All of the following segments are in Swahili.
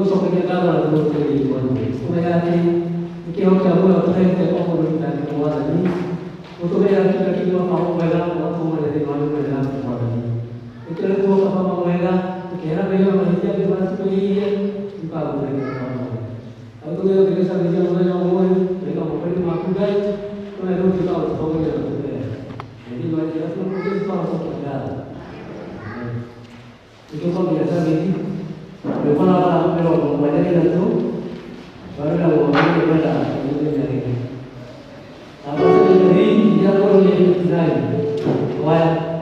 so che andava da tutte le cose. Come anche che ho chiamato presente poco di tanto guarda lì. Tutto bene anche perché io fa un bel lavoro come le demoni per la guarda lì. E che le tue fa un bel che era meglio ma ti abbi fatto di pago per il lavoro. Allora che questa visione non è noi, perché ho per ma più bello, non è l'ultimo che ho voglio e di noi che non potete fare sopra. Itu pun biasa begini. Lepas apa kalau banyak itu, baru dah orang yang berada itu jadi. Apa sahaja jadi dia perlu jadi desain. Wah.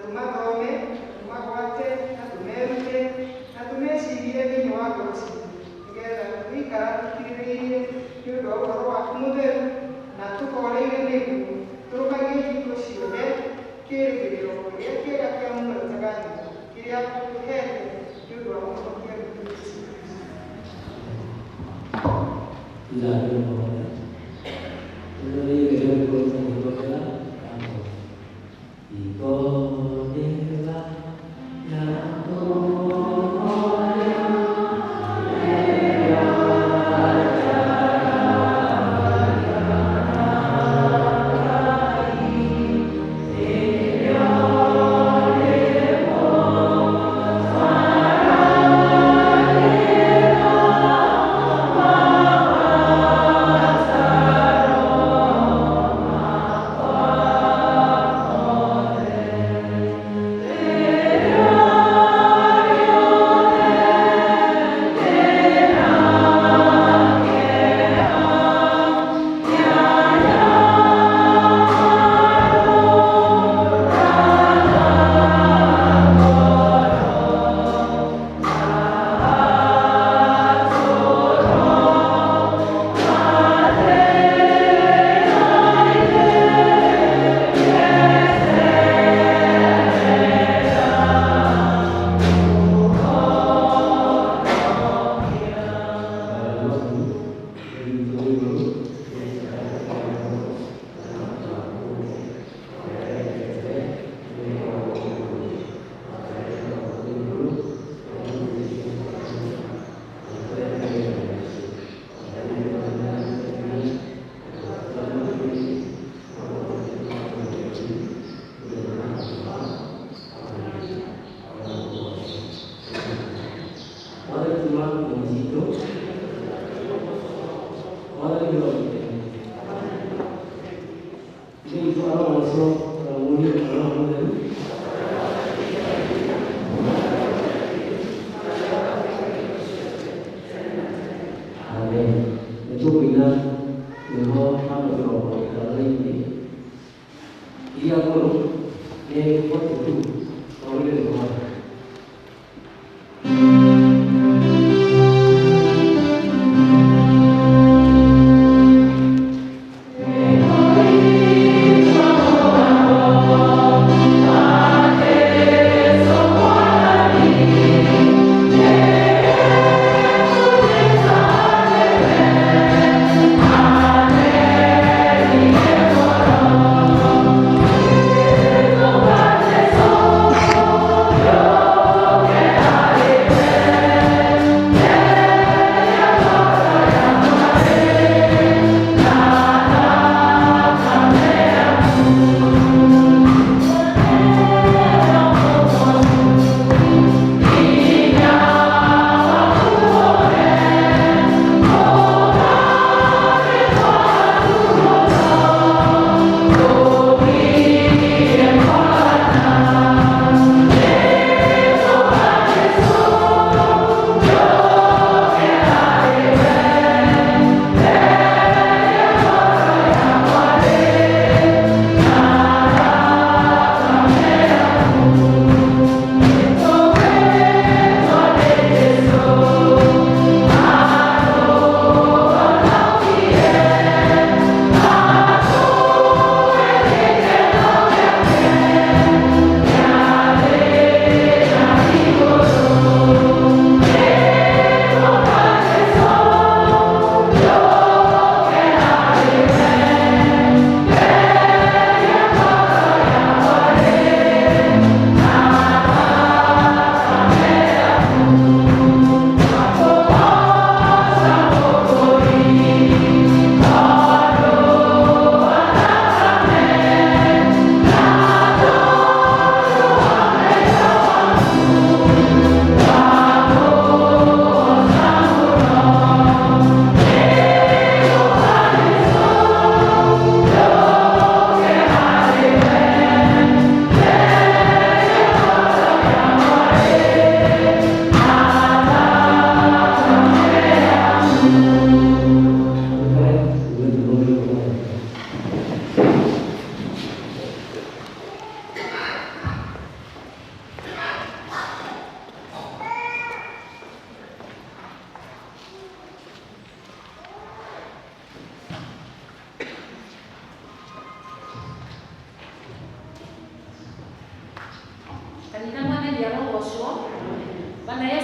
tumathome, tumagwate, na tumerute, na tumecirie thĩinĩ wa ngoro citũ, nĩgetha tũikara tũkirĩrĩirie nĩ ũndũ wa ũhoro waku mũtheru, na tũkoreire nĩguo tũrũmagie hingo ciothe kĩĩrĩgĩrĩro kĩrĩa kĩega kĩa muoyo ũtaganĩte, kĩrĩa tũhete nĩ ũndũ wa mũhonokia witũ Jesũ Kristo. Oh,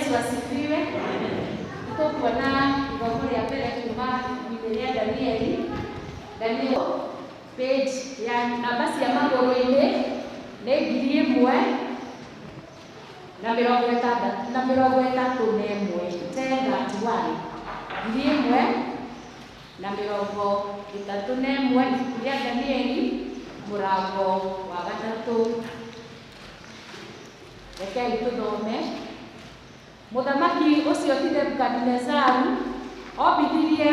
Yesu asifiwe. Tukuona igombo rĩa mbere kuma Biblia Danieli page ya namba cia magũrũ-inĩ nĩ 1031 ibuku rĩa Danieli mũrango wa 3. Rekei tũthome. Mũthamaki ũcio ti Nebukadinezaru ombithirie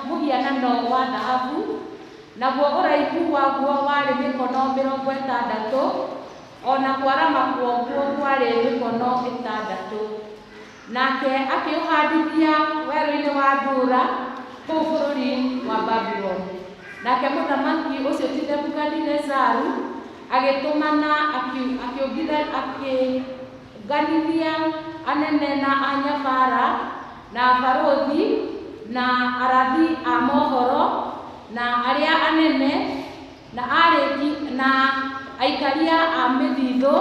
mũhianano wa thahabu, naguo ũraihu waguo warĩ mĩkono 60, ona kwarama kuoguo kwarĩ mĩkono 6. Nake akĩũhandithia werũ-inĩ wa Dura kũu bũrũri wa Babuloni. Nake mũthamaki ũcio ti Nebukadinezaru agĩtũmana akĩũnganithia anene na anyabara na barũthi na arathi a mohoro na arĩa anene na aikaria a mĩthithũ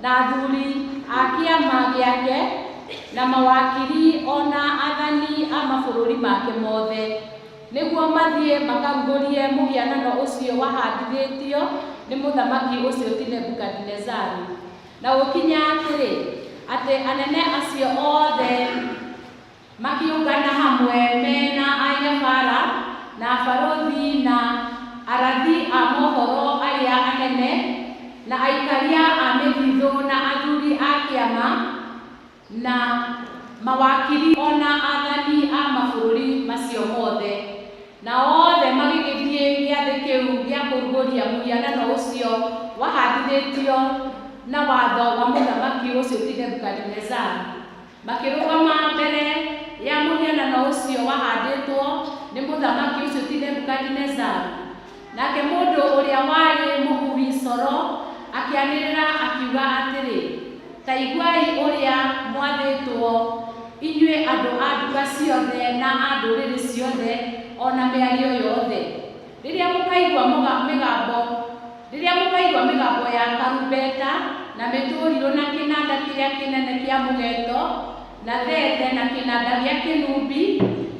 na athuri a kĩama gĩake na mawakiri ona athani a mabũrũri make mothe, nĩguo mathiĩ makarugũrie mũhianano ũcio wahandithĩtio nĩ mũthamaki ũcio ti Nebukadinezaru. Na gũkinya atĩ anene acio othe makĩũngana hamwe mena anyabara na barũthi na arathi a mohoro arĩa anene na aikaria a mĩthithũ na athuri a kĩama na mawakiri ona athani a mabũrũri macio mothe, na othe magĩgĩthiĩ gĩathĩ kĩu gĩa kũrugũria mũhianano ũcio wahandithĩtio na watho wa mũthamaki ũcio ti Nebukadinezaru. Makĩrũgama mbere ya mũhianano ũcio wahandĩtwo nĩ mũthamaki ũcio ti Nebukadinezaru. Nake mũndũ ũrĩa warĩ mũhuhi coro akĩanĩrĩra akiuga atĩrĩ, ta iguai ũrĩa mwathĩtwo inyuĩ andũ a nduka ciothe na a ndũrĩrĩ ciothe ona mĩario yothe. Rĩrĩa mũkaigua mĩgambo ya karumbeta na mĩtũrirũ na kĩnanda kĩrĩa kĩnene kĩa mũgeeto na thethe na kĩnanda gĩa kĩnumbi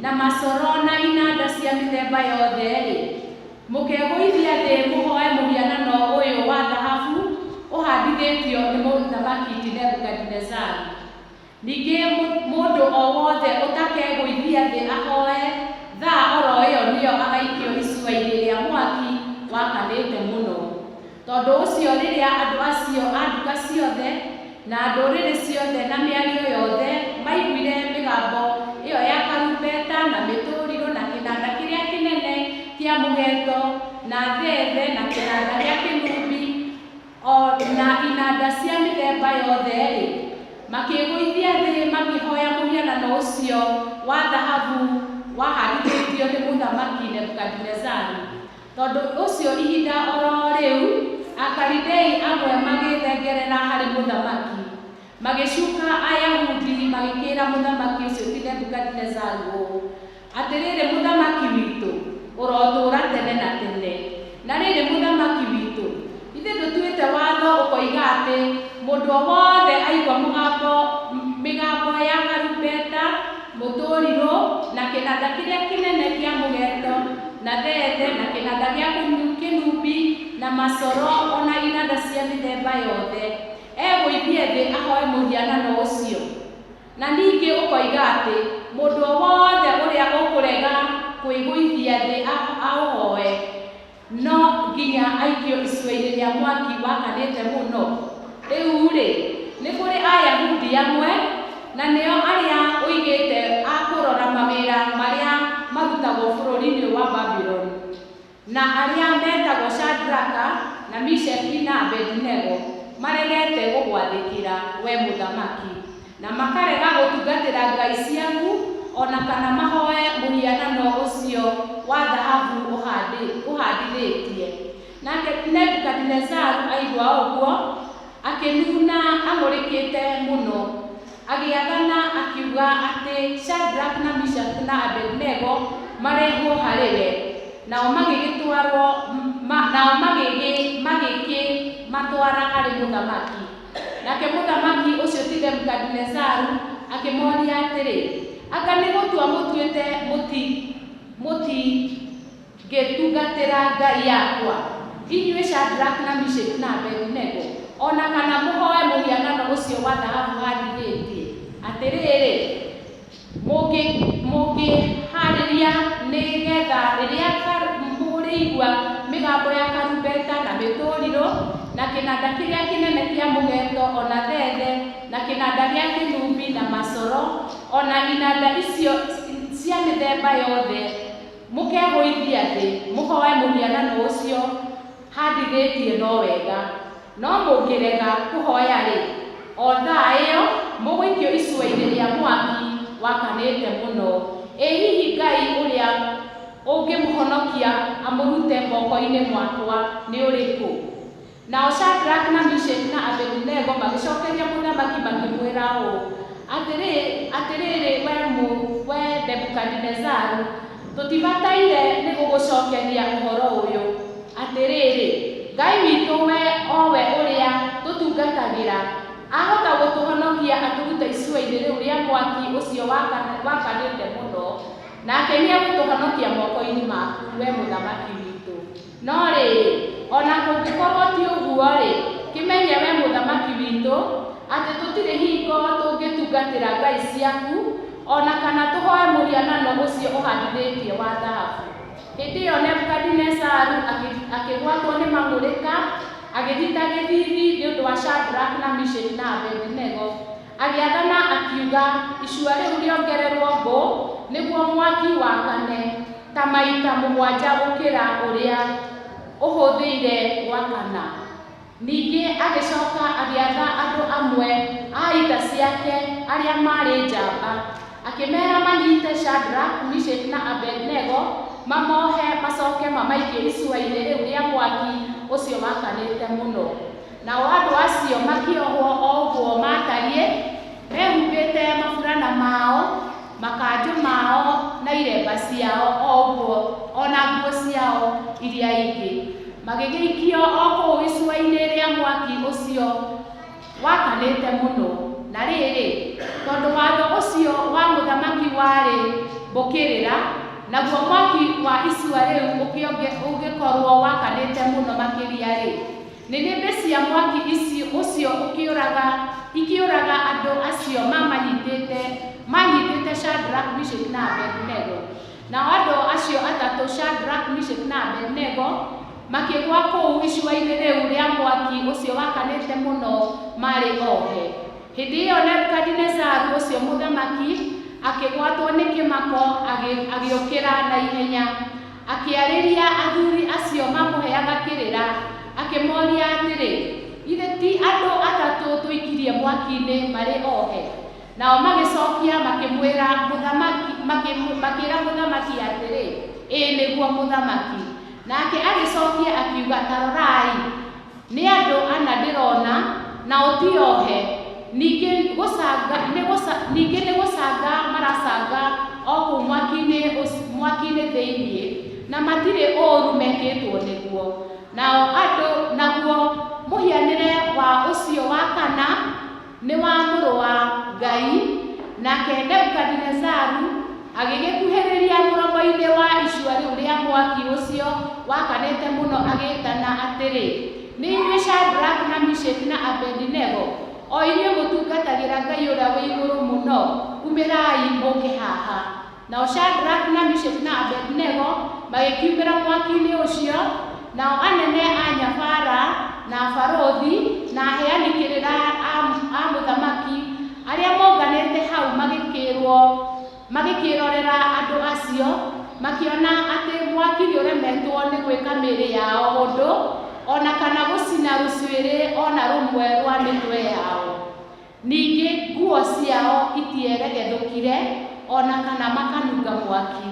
na macoro na inanda cia mĩthemba yothe-rĩ, mũkegũithia thĩ mũhoe mũhianano ũyũ wa thahabu ũhandithĩtio nĩ mũthamaki ti Nebukadinezaru. Ningĩ mũndũ o wothe ũtakegũithia thĩ ahoe thaa oro ĩyo nĩyo agaikio icua-inĩ rĩa mwaki wakanĩte mũno. Tondũ ũcio rĩrĩa andũ acio a nduka ciothe na ndũrĩrĩ ciothe na mĩario yothe maiguire mĩgambo ĩyo ya karumbeta na mĩtũrirũ na kĩnanda kĩrĩa kĩnene kĩa mũgeeto na thethe na kĩnanda gĩa kĩnumbi na inanda cia mĩthemba yothe-rĩ, makĩgũithia thĩ makĩhoya mũhianano ũcio wa thahabu wahandithĩtio nĩ mũthamaki Nebukadinezaru. Tondũ ũcio ihinda oro rĩu Akalidei amwe magĩthengerera harĩ mũthamaki, magĩcuka Ayahudi magĩkĩra mũthamaki ũcio ti Nebukadinezaru ũũ, atĩrĩrĩ mũthamaki witũ ũrotũũra tene na tene. Na rĩrĩ mũthamaki witũ, ithuĩ tũtuĩte watho ũkoiga atĩ mũndũ o wothe aigua mĩgambo ya karumbeta, mũtũrirũ na kĩnanda kĩrĩa kĩnene kĩa mũgeeto na thethe na kĩnanda gĩa kĩnumbi na macoro ona inanda cia mĩthemba yothe, egũithie thĩ ahoe mũhianano ũcio. Na ningĩ ũkoiga atĩ mũndũ o wothe ũrĩa ũkũrega kwĩgũithia thĩ aũhoe no nginya aikio icua-inĩ rĩa mwaki wakanĩte mũno. Rĩu-rĩ, nĩ kũrĩ Ayahudi amwe na nĩo arĩa ũigĩte a kũrora mawĩra marĩa marutagwo bũrũri-inĩ wa Babuloni, na arĩa metagwo Shadraka na Meshaki na Abednego maregete gũgwathĩkĩra we mũthamaki, na makarega gũtungatĩra ngai ciaku ona kana mahoe mũhianano ũcio wa thahabu ũhandithĩtie. Nake Nebukadinezaru aigua ũguo akĩnuna ang'ũrĩkĩte mũno, agĩathana akiuga atĩ Shadraka na Meshaki na Abednego marehwo harĩ we, nao magĩmatwara harĩ mũthamaki. nake mũthamaki ũcio ti Nebukadinezaru akĩmoria atĩrĩ, anga nĩ gũtua mũtuĩte mũtingĩtungatĩra ngai yakwa, inyuĩ Shadraka na Meshaki na Abedinego, ona kana mũhoe mũhianano ũcio wa thahabu handithĩtie? Atĩrĩrĩ, mũngĩharĩria nĩgetha rĩrĩa mũrĩigua mĩgambo ya karumbeta na mĩtũrirũ na kĩnanda kĩrĩa kĩnene kĩa mũgeeto ona thethe na kĩnanda gĩa kĩnumbi na macoro ona inanda icio cia mĩthemba yothe, mũkegũithia thĩ mũhoe mũhianano ũcio handithĩtie no wega. No mũngĩrega kũhoya-rĩ, o thaa ĩyo mũgũikio icua-inĩ rĩa mwaki wakanĩte mũno. Ĩ hihi Ngai ũrĩa ũngĩmũhonokia amũrute moko-inĩ mwakwa nĩ ũrĩkũ? Nao Shadraka na Meshaki na Abedinego magĩcokeria mũthamaki makĩmwĩra ũũ, atĩrĩrĩ we Nebukadinezaru, tũtibataire nĩ gũgũcokeria ũhoro ũyũ. Atĩrĩrĩ, Ngai witũ o we ũrĩa tũtungatagĩra ahota gũtũhonokia atũrute icua-inĩ rĩu rĩa mwaki ũcio wakanĩte mũno, nake nĩegũtũhonokia moko-inĩ maku we mũthamaki witũ. No rĩrĩ, ona kũngĩkorwo ti ũguo-rĩ, kĩmenye we mũthamaki witũ atĩ tũtirĩ hingo tũngĩtungatĩra ngai ciaku ona kana tũhoe mũhianano ũcio ũhandithĩtie wa thahabu. Hĩndĩ ĩyo Nebukadinezaru akĩgwatwo nĩ mang'ũrĩka, agĩthita gĩthithi nĩ ũndũ wa Shadraka na Meshaki na Abedinego, agĩathana akiuga icua rĩu rĩongererwo ngũ nĩguo mwaki wakane ta maita 7 gũkĩra ũrĩa ũhũthĩire gwakana. Ningĩ agĩcoka agĩatha andũ amwe a ita ciake arĩa marĩ njamba, akĩmera manyite Shadraka, Meshaki na Abedinego mamohe macoke mamaikie icua-inĩ rĩu rĩa mwaki ũcio wakanĩte mũno. Nao andũ acio makĩohwo o ũguo matariĩ, mehumbĩte maburana mao, makanjũ mao na iremba ciao o ũguo ona nguo ciao iria ingĩ, magĩgĩikio o kũu icua-inĩ rĩa mwaki ũcio wakanĩte mũno. Na rĩrĩ, tondũ watho ũcio wa mũthamaki warĩ mbũkĩrĩra, naguo mwaki wa icua rĩu ũngĩkorwo wakanĩte mũno makĩria-rĩ, nĩnĩmbĩ cia mwaki ũcio ikĩũraga andũ acio manyitĩte Shadraka, Meshaki na Abedinego. Nao andũ acio atatũ, Shadraka, Meshaki na Abedinego, makĩgwa kũu icua-inĩ rĩu rĩa mwaki ũcio wakanĩte mũno marĩ ohe. Hĩndĩ ĩyo Nebukadinezaru ũcio mũthamaki akĩgwatwo nĩ kĩmako, agĩũkĩra na ihenya, akĩarĩria athuri acio mamũheaga kĩrĩra, akĩmoria atĩrĩ, ithe ti andũ atatũ tũikirie mwaki-inĩ marĩ ohe? Nao magĩcokia makĩmwĩra makĩĩra mũthamaki atĩrĩ, ĩĩ nĩguo mũthamaki. Nake agĩcokia akiuga, ta rorai, nĩ andũ ana ndĩrona nao ti ohe, ningĩ nĩ gũcanga maracanga o kũu mwaki-inĩ thĩinĩ, na matirĩ ũũru mekĩtwo nĩguo. Naguo mũhianĩre wa ũcio wa kana nĩ wa mũrũ wa Ngai. Nake Nebukadinezaru agĩgĩkuhĩrĩria mũromo-inĩ wa icua rĩu rĩa mwaki ũcio wakanĩte mũno, agĩĩtana atĩrĩ, nĩ inyuĩ Shadraka na Meshaki na Abedinego, o inyuĩ mũtungatagĩra Ngai ũrĩa wĩ igũrũ mũno, umĩrai mũũke haha. Nao Shadraka na Meshaki na Abedinego magĩkiumĩra mwaki-inĩ ũcio, nao anene a nyabara na barũthi na aheani kĩrĩra a mũthamaki arĩa monganĩte hau magĩkĩrorera andũ acio, makĩona atĩ mwaki nĩ ũremetwo nĩ gwĩka mĩĩrĩ yao ũndũ, ona kana gũcina rũcuĩrĩ ona rũmwe rwa mĩtwe yao. Ningĩ nguo ciao itieregethũkire ona kana makanunga mwaki.